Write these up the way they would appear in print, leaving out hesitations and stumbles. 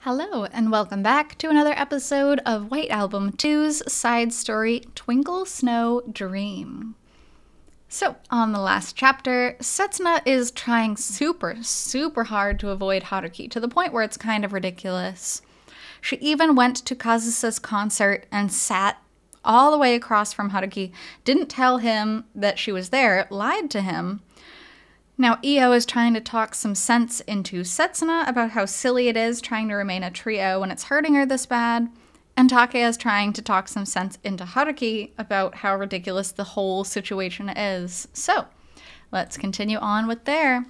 Hello, and welcome back to another episode of White Album 2's side story, Twinkle, Snow, Dream. So, on the last chapter, Setsuna is trying super hard to avoid Haruki, to the point where it's kind of ridiculous. She even went to Kazusa's concert and sat all the way across from Haruki, didn't tell him that she was there, lied to him. Now, Io is trying to talk some sense into Setsuna about how silly it is trying to remain a trio when it's hurting her this bad, and Takeya is trying to talk some sense into Haruki about how ridiculous the whole situation is. So, let's continue on with there.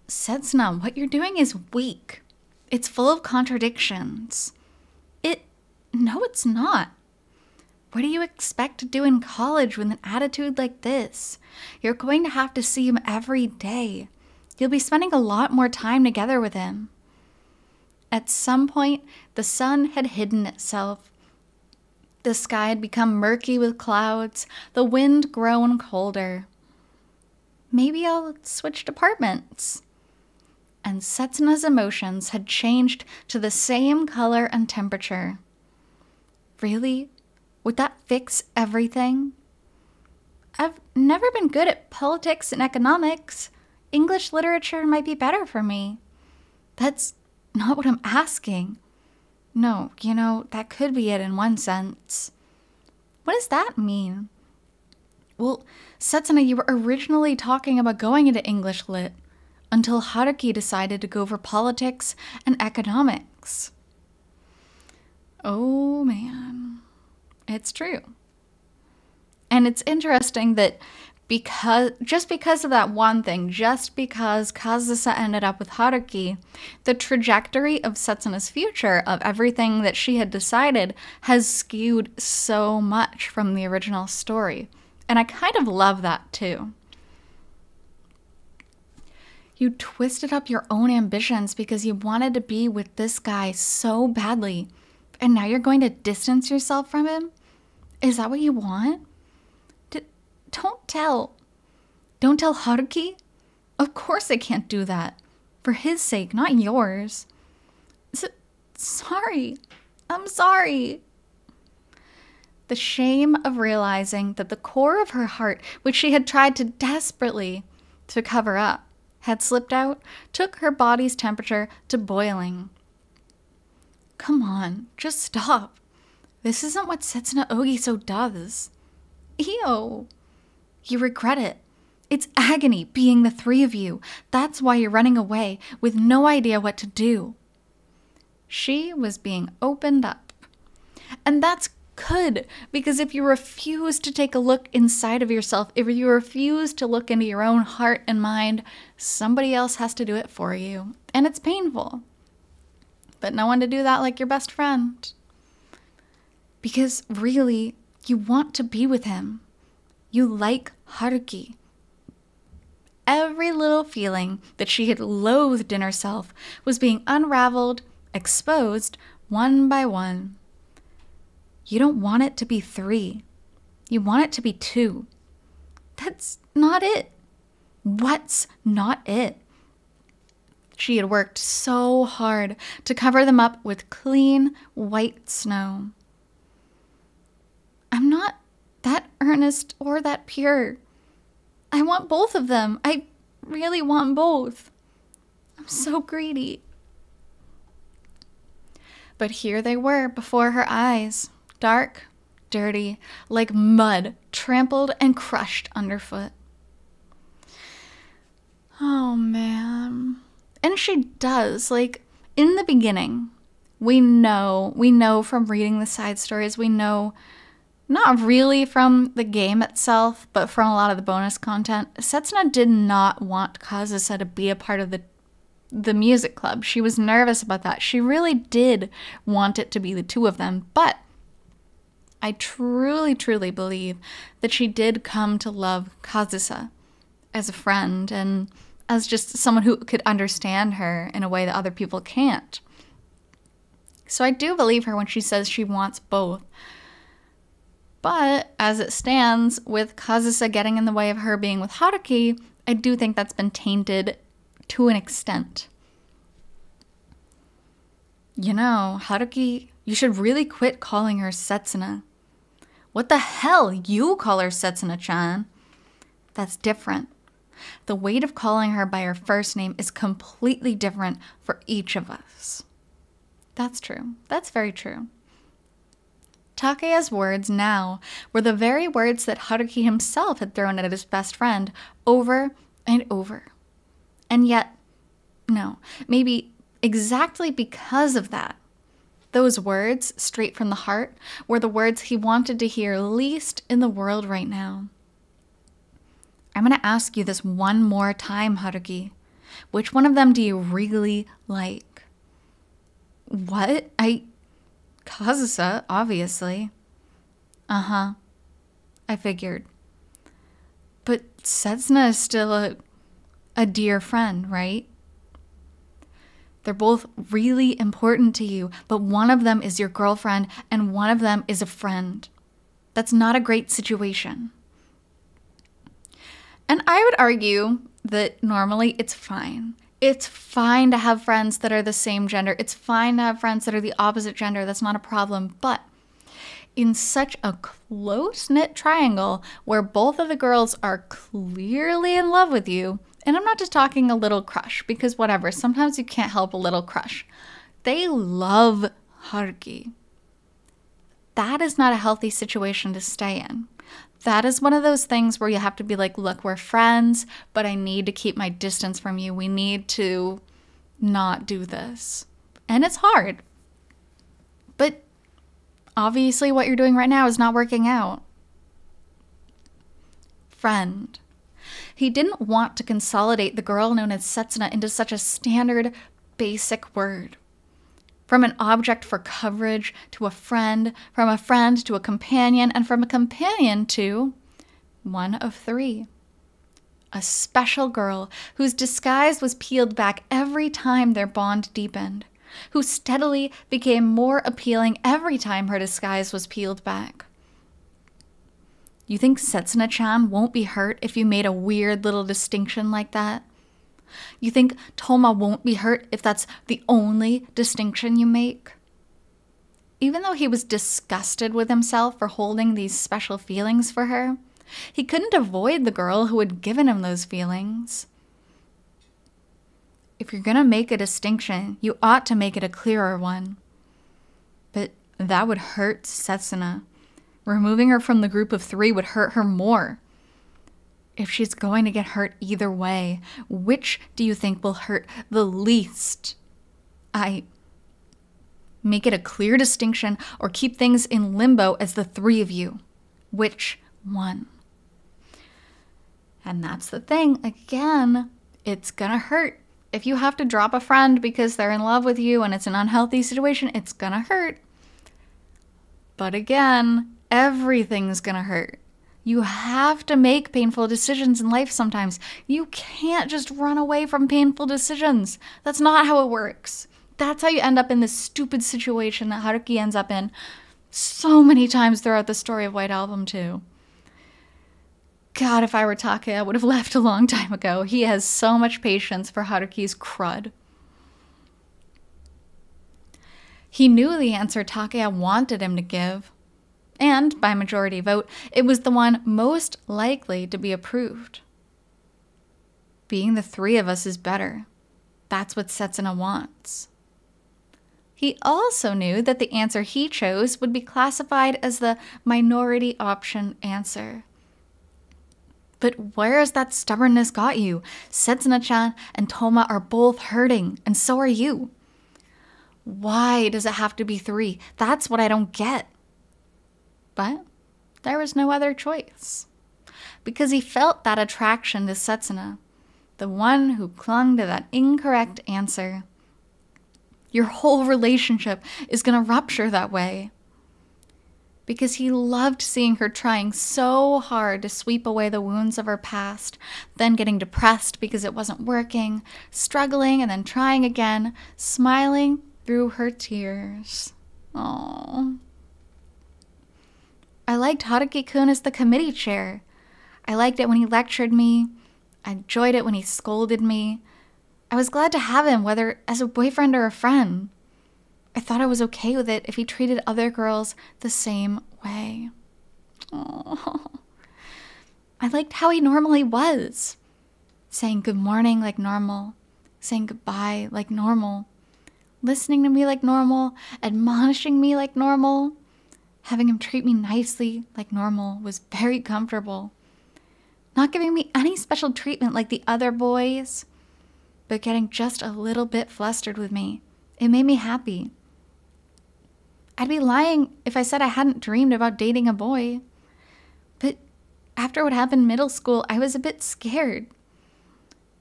Setsuna, what you're doing is weak. It's full of contradictions. No, it's not. What do you expect to do in college with an attitude like this? You're going to have to see him every day. You'll be spending a lot more time together with him. At some point, the sun had hidden itself. The sky had become murky with clouds, the wind grown colder. Maybe I'll switch departments. And Setsuna's emotions had changed to the same color and temperature. Really? Would that fix everything? I've never been good at politics and economics. English literature might be better for me. That's not what I'm asking. No, that could be it in one sense. What does that mean? Well, Setsuna, you were originally talking about going into English lit until Haruki decided to go for politics and economics. Oh, man. It's true. And it's interesting that just because of that one thing, just because Kazusa ended up with Haruki, the trajectory of Setsuna's future, of everything that she had decided, has skewed so much from the original story. And I kind of love that too. You twisted up your own ambitions because you wanted to be with this guy so badly, and now you're going to distance yourself from him? Is that what you want? Don't tell Haruki? Of course I can't do that. For his sake, not yours. Sorry. I'm sorry. The shame of realizing that the core of her heart, which she had tried to desperately to cover up, had slipped out, took her body's temperature to boiling. Come on, just stop. This isn't what Setsuna Ogiso does. Ew. You regret it. It's agony being the three of you. That's why you're running away with no idea what to do. She was being opened up. And that's good, because if you refuse to take a look inside of yourself, if you refuse to look into your own heart and mind, somebody else has to do it for you. And it's painful. But no one to do that like your best friend. Because really, you want to be with him. You like Haruki. Every little feeling that she had loathed in herself was being unraveled, exposed, one by one. You don't want it to be 3. You want it to be 2. That's not it. What's not it? She had worked so hard to cover them up with clean, white snow. I'm not that earnest or that pure. I want both of them. I really want both. I'm so greedy. But here they were before her eyes, dark, dirty, like mud, trampled and crushed underfoot. Oh, man. And she does, in the beginning, we know from reading the side stories, we know, not really from the game itself, but from a lot of the bonus content, Setsuna did not want Kazusa to be a part of the music club. She was nervous about that. She really did want it to be the two of them, but I truly believe that she did come to love Kazusa as a friend and as just someone who could understand her in a way that other people can't. So I do believe her when she says she wants both. But as it stands, with Kazusa getting in the way of her being with Haruki, I do think that's been tainted to an extent. You know, Haruki, you should really quit calling her Setsuna. What the hell? You call her Setsuna-chan. That's different. The weight of calling her by her first name is completely different for each of us. That's true. That's very true. Takeya's words now were the very words that Haruki himself had thrown at his best friend over and over. And yet, no, maybe exactly because of that, those words, straight from the heart, were the words he wanted to hear least in the world right now. I'm going to ask you this one more time, Haruki. Which one of them do you really like? What? Kazusa, obviously. Uh-huh. I figured. But Setsuna is still a dear friend, right? They're both really important to you, but one of them is your girlfriend and one of them is a friend. That's not a great situation. And I would argue that normally it's fine. It's fine to have friends that are the same gender. It's fine to have friends that are the opposite gender. That's not a problem. But in such a close-knit triangle where both of the girls are clearly in love with you, and I'm not just talking a little crush, because whatever, sometimes you can't help a little crush. They love Haruki. That is not a healthy situation to stay in. That is one of those things where you have to be like, look, we're friends, but I need to keep my distance from you. We need to not do this. And it's hard. But obviously what you're doing right now is not working out. Friend. He didn't want to consolidate the girl known as Setsuna into such a standard, basic word. From an object for coverage to a friend, from a friend to a companion, and from a companion to one of three. A special girl whose disguise was peeled back every time their bond deepened, who steadily became more appealing every time her disguise was peeled back. You think Setsuna-chan won't be hurt if you made a weird little distinction like that? You think Toma won't be hurt if that's the only distinction you make? Even though he was disgusted with himself for holding these special feelings for her, he couldn't avoid the girl who had given him those feelings. If you're gonna make a distinction, you ought to make it a clearer one. But that would hurt Setsuna. Removing her from the group of three would hurt her more. If she's going to get hurt either way, which do you think will hurt the least? Make it a clear distinction or keep things in limbo as the three of you. Which one? And that's the thing. Again, it's gonna hurt. If you have to drop a friend because they're in love with you and it's an unhealthy situation, it's gonna hurt. But again, everything's gonna hurt. You have to make painful decisions in life sometimes. You can't just run away from painful decisions. That's not how it works. That's how you end up in this stupid situation that Haruki ends up in so many times throughout the story of White Album 2. God, if I were Take, I would have left a long time ago. He has so much patience for Haruki's crud. He knew the answer Take wanted him to give. And, by majority vote, it was the one most likely to be approved. Being the three of us is better. That's what Setsuna wants. He also knew that the answer he chose would be classified as the minority option answer. But where has that stubbornness got you? Setsuna-chan and Toma are both hurting, and so are you. Why does it have to be three? That's what I don't get. But there was no other choice. Because he felt that attraction to Setsuna, the one who clung to that incorrect answer. Your whole relationship is going to rupture that way. Because he loved seeing her trying so hard to sweep away the wounds of her past, then getting depressed because it wasn't working, struggling and then trying again, smiling through her tears. Aww. I liked Haruki-kun as the committee chair. I liked it when he lectured me. I enjoyed it when he scolded me. I was glad to have him, whether as a boyfriend or a friend. I I thought I was okay with it if he treated other girls the same way. Oh. I liked how he normally was. Saying good morning like normal. Saying goodbye like normal. Listening to me like normal. Admonishing me like normal. Having him treat me nicely like normal was very comfortable. Not giving me any special treatment like the other boys, but getting just a little bit flustered with me. It made me happy. I'd be lying if I said I hadn't dreamed about dating a boy. But after what happened in middle school, I was a bit scared.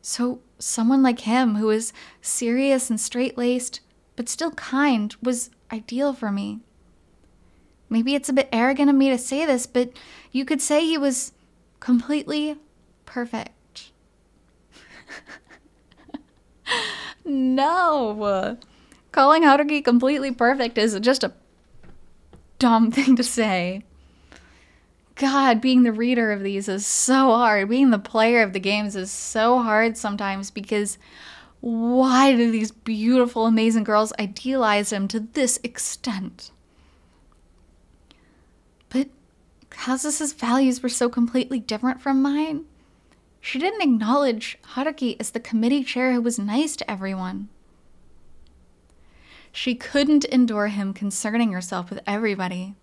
So someone like him who was serious and straight-laced, but still kind, was ideal for me. Maybe it's a bit arrogant of me to say this, but you could say he was completely perfect. No. Calling Haruki completely perfect is just a dumb thing to say. God, being the reader of these is so hard. Being the player of the games is so hard sometimes because why do these beautiful, amazing girls idealize him to this extent? But Kazusa's values were so completely different from mine. She didn't acknowledge Haruki as the committee chair who was nice to everyone. She couldn't endure him concerning herself with everybody.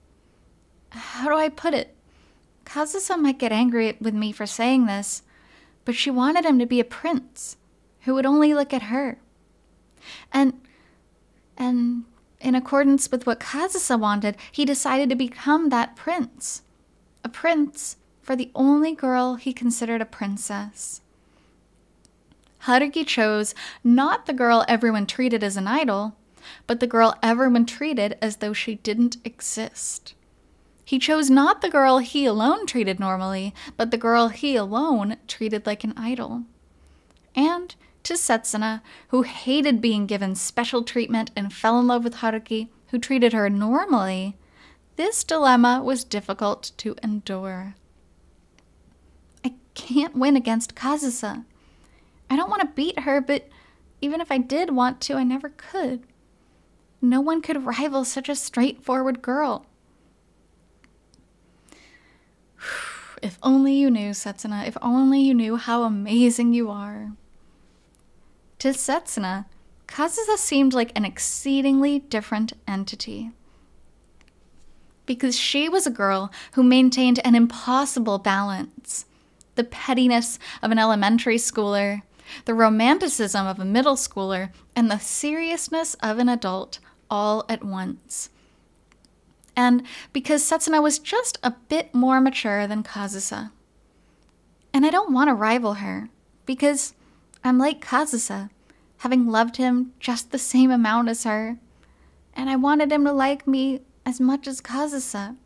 How do I put it? Kazusa might get angry with me for saying this, but she wanted him to be a prince who would only look at her. And in accordance with what Kazusa wanted, he decided to become that prince. A prince for the only girl he considered a princess. Haruki chose not the girl everyone treated as an idol, but the girl everyone treated as though she didn't exist. He chose not the girl he alone treated normally, but the girl he alone treated like an idol. And to Setsuna, who hated being given special treatment and fell in love with Haruki, who treated her normally, this dilemma was difficult to endure. I can't win against Kazusa. I don't want to beat her, but even if I did want to, I never could. No one could rival such a straightforward girl. If only you knew, Setsuna. If only you knew how amazing you are. To Setsuna, Kazusa seemed like an exceedingly different entity. Because she was a girl who maintained an impossible balance. The pettiness of an elementary schooler, the romanticism of a middle schooler, and the seriousness of an adult all at once. And because Setsuna was just a bit more mature than Kazusa. And I don't want to rival her, because I'm like Kazusa, having loved him just the same amount as her, and I wanted him to like me as much as Kazusa.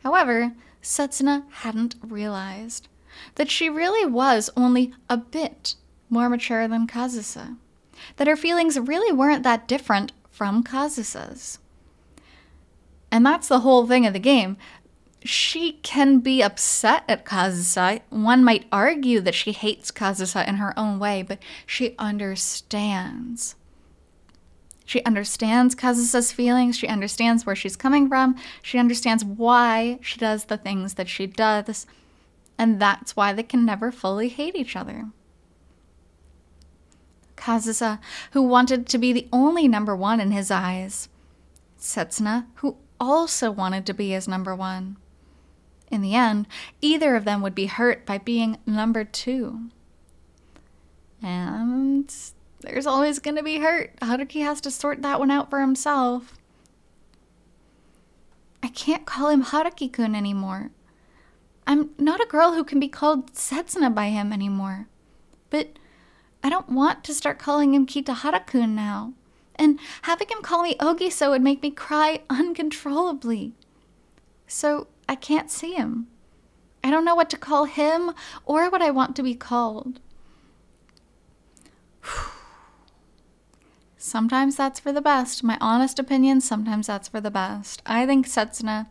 However, Setsuna hadn't realized that she really was only a bit more mature than Kazusa, that her feelings really weren't that different from Kazusa's. And that's the whole thing of the game. She can be upset at Kazusa. One might argue that she hates Kazusa in her own way, but she understands. She understands Kazusa's feelings. She understands where she's coming from. She understands why she does the things that she does. And that's why they can never fully hate each other. Kazusa, who wanted to be the only number one in his eyes. Setsuna, who also wanted to be his number one. In the end, either of them would be hurt by being number two. And there's always going to be hurt. Haruki has to sort that one out for himself. I can't call him Haruki-kun anymore. I'm not a girl who can be called Setsuna by him anymore. But I don't want to start calling him Kitahara-kun now. And having him call me Ogiso would make me cry uncontrollably. So I can't see him. I don't know what to call him or what I want to be called. Sometimes that's for the best. My honest opinion, sometimes that's for the best. I think Setsuna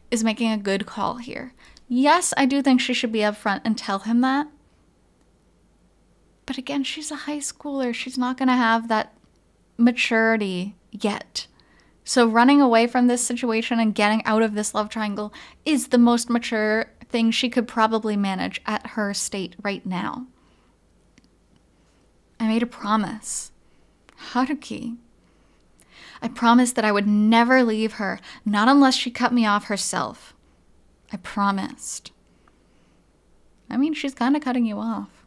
is making a good call here. Yes, I do think she should be upfront and tell him that. But again, she's a high schooler. She's not going to have that maturity yet. So running away from this situation and getting out of this love triangle is the most mature thing she could probably manage at her state right now. I made a promise. Haruki. I promised that I would never leave her, not unless she cut me off herself. I promised. I mean, she's kind of cutting you off.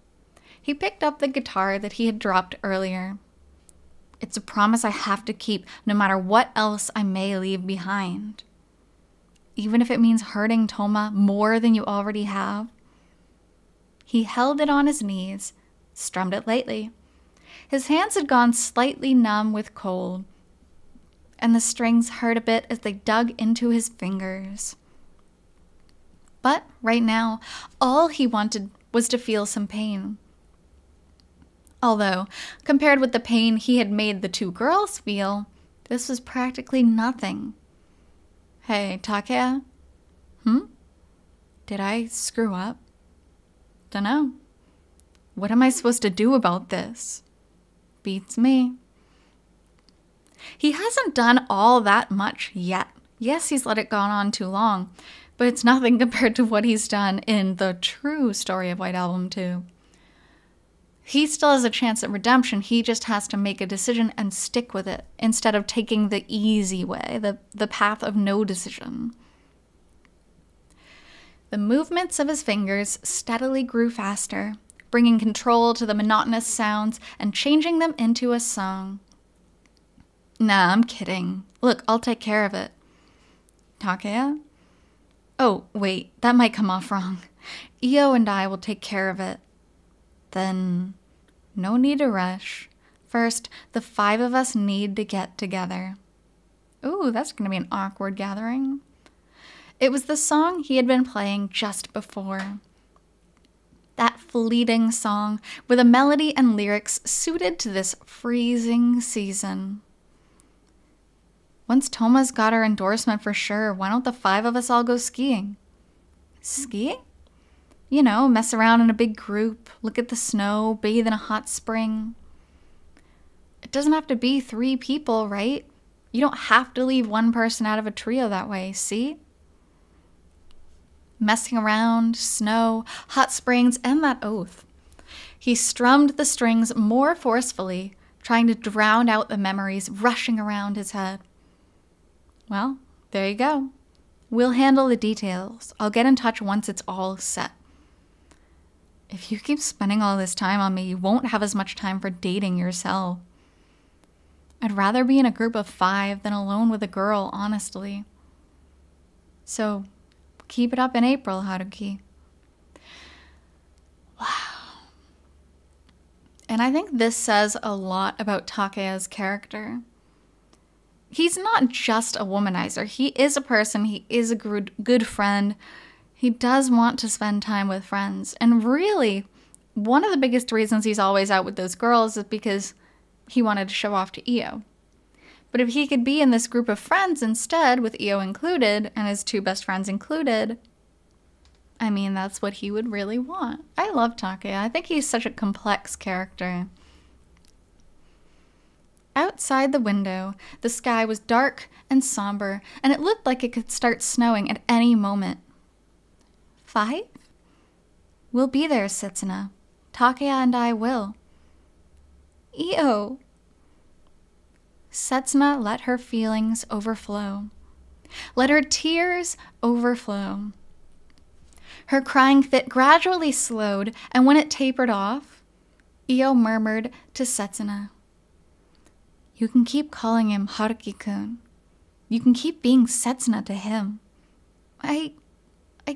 He picked up the guitar that he had dropped earlier. It's a promise I have to keep, no matter what else I may leave behind. Even if it means hurting Toma more than you already have. He held it on his knees, strummed it lightly. His hands had gone slightly numb with cold, and the strings hurt a bit as they dug into his fingers. But right now, all he wanted was to feel some pain. Although, compared with the pain he had made the two girls feel, this was practically nothing. Hey, Takea? Did I screw up? Dunno. What am I supposed to do about this? Beats me. He hasn't done all that much yet. Yes, he's let it go on too long, but it's nothing compared to what he's done in the true story of White Album 2. He still has a chance at redemption. He just has to make a decision and stick with it instead of taking the easy way, the path of no decision. The movements of his fingers steadily grew faster, bringing control to the monotonous sounds and changing them into a song. Nah, I'm kidding. Look, I'll take care of it. Takea? Oh, wait, that might come off wrong. Io and I will take care of it. Then, no need to rush. First, the 5 of us need to get together. Ooh, that's going to be an awkward gathering. It was the song he had been playing just before. That fleeting song with a melody and lyrics suited to this freezing season. Once Toma's got her endorsement for sure, why don't the 5 of us all go skiing? Skiing? You know, mess around in a big group, look at the snow, bathe in a hot spring. It doesn't have to be 3 people, right? You don't have to leave one person out of a trio that way, see? Messing around, snow, hot springs, and that oath. He strummed the strings more forcefully, trying to drown out the memories rushing around his head. Well, there you go. We'll handle the details. I'll get in touch once it's all set. If you keep spending all this time on me, you won't have as much time for dating yourself. I'd rather be in a group of 5 than alone with a girl, honestly. So, keep it up in April, Haruki. Wow. And I think this says a lot about Takea's character. He's not just a womanizer. He is a person. He is a good friend. He does want to spend time with friends. And really, one of the biggest reasons he's always out with those girls is because he wanted to show off to Io. But if he could be in this group of friends instead, with Io included, and his 2 best friends included, I mean, that's what he would really want. I love Takea. I think he's such a complex character. Outside the window, the sky was dark and somber, and it looked like it could start snowing at any moment. 5? We'll be there, Setsuna. Takea and I will. Io. Setsuna let her feelings overflow. Let her tears overflow. Her crying fit gradually slowed, and when it tapered off, Io murmured to Setsuna, "You can keep calling him Haruki-kun. You can keep being Setsuna to him. I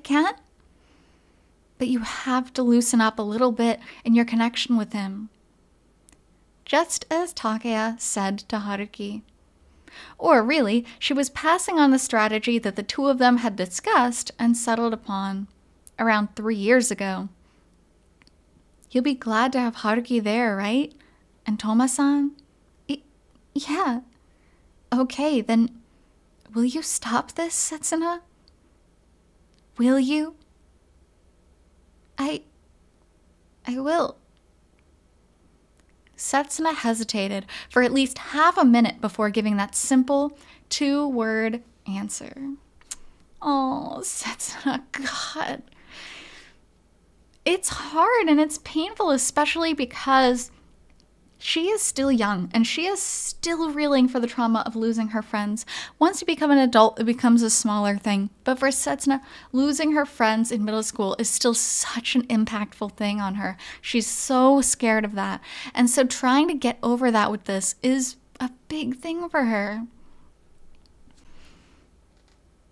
can't. But you have to loosen up a little bit in your connection with him." Just as Takea said to Haruki. Or really, she was passing on the strategy that the 2 of them had discussed and settled upon around 3 years ago. You'll be glad to have Haruki there, right? And Toma-san? Yeah. Okay, then will you stop this, Setsuna? Will you? I will. Setsuna hesitated for at least half a minute before giving that simple 2-word answer. Oh, Setsuna, God. It's hard and it's painful, especially because she is still young and she is still reeling for the trauma of losing her friends. Once you become an adult, it becomes a smaller thing. But for Setsuna, losing her friends in middle school is still such an impactful thing on her. She's so scared of that. And so trying to get over that with this is a big thing for her.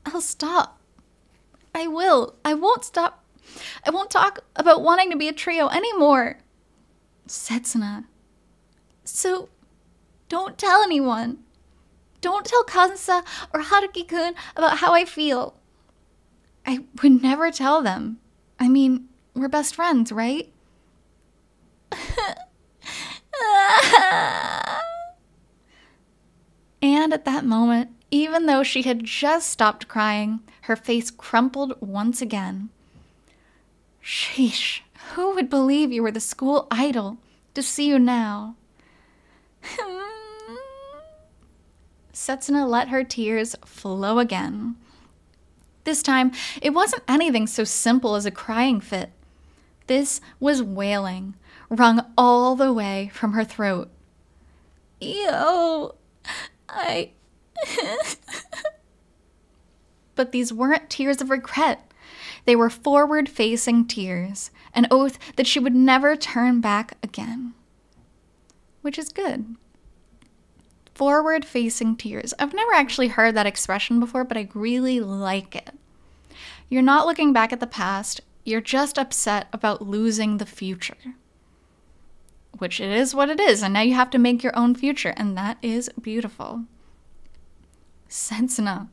I'll stop. I will. I won't stop. I won't talk about wanting to be a trio anymore. Setsuna. So, don't tell anyone. Don't tell Kazusa or Haruki-kun about how I feel. I would never tell them. I mean, we're best friends, right? And at that moment, even though she had just stopped crying, her face crumpled once again. Sheesh, who would believe you were the school idol? To see you now. Setsuna let her tears flow again. This time, it wasn't anything so simple as a crying fit. This was wailing, wrung all the way from her throat. Yo, But these weren't tears of regret. They were forward-facing tears, an oath that she would never turn back again. Which is good. Forward-facing tears. I've never actually heard that expression before, but I really like it. You're not looking back at the past. You're just upset about losing the future. Which it is what it is, and now you have to make your own future, and that is beautiful. Setsuna,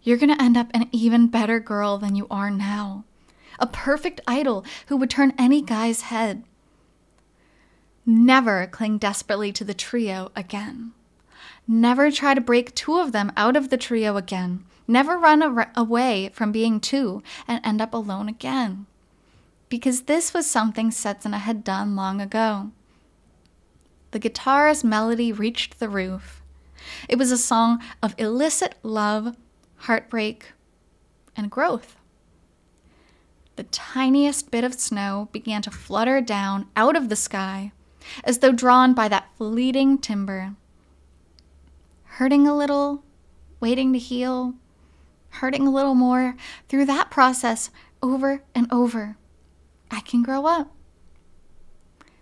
you're going to end up an even better girl than you are now. A perfect idol who would turn any guy's head. Never cling desperately to the trio again. Never try to break 2 of them out of the trio again. Never run away from being 2 and end up alone again. Because this was something Setsuna had done long ago. The guitar's melody reached the roof. It was a song of illicit love, heartbreak, and growth. The tiniest bit of snow began to flutter down out of the sky, as though drawn by that fleeting timber. Hurting a little, waiting to heal, hurting a little more, through that process, over and over. I can grow up.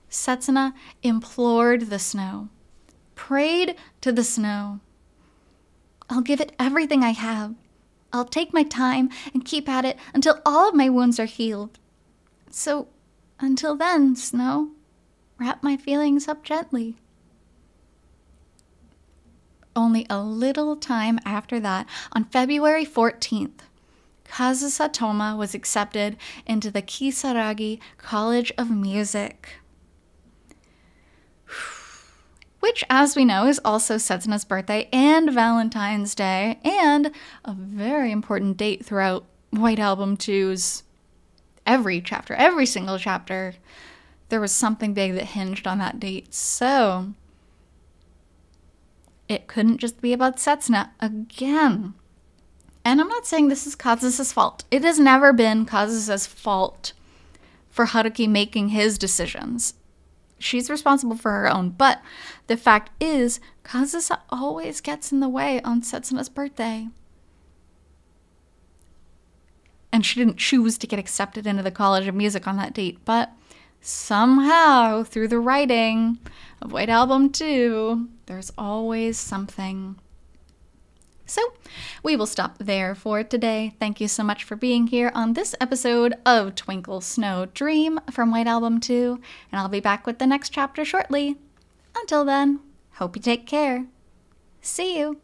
Setsuna implored the snow, prayed to the snow. I'll give it everything I have. I'll take my time and keep at it until all of my wounds are healed. So, until then, snow, wrap my feelings up gently. Only a little time after that, on February 14th, Kazusa Toma was accepted into the Kisaragi College of Music. Which, as we know, is also Setsuna's birthday and Valentine's Day, and a very important date throughout White Album 2's every single chapter. There was something big that hinged on that date, so it couldn't just be about Setsuna again. And I'm not saying this is Kazusa's fault. It has never been Kazusa's fault for Haruki making his decisions. She's responsible for her own, but the fact is, Kazusa always gets in the way on Setsuna's birthday. And she didn't choose to get accepted into the College of Music on that date, but somehow, through the writing of White Album 2, there's always something. So, we will stop there for today. Thank you so much for being here on this episode of Twinkle, Snow, Dream from White Album 2, and I'll be back with the next chapter shortly. Until then, hope you take care. See you!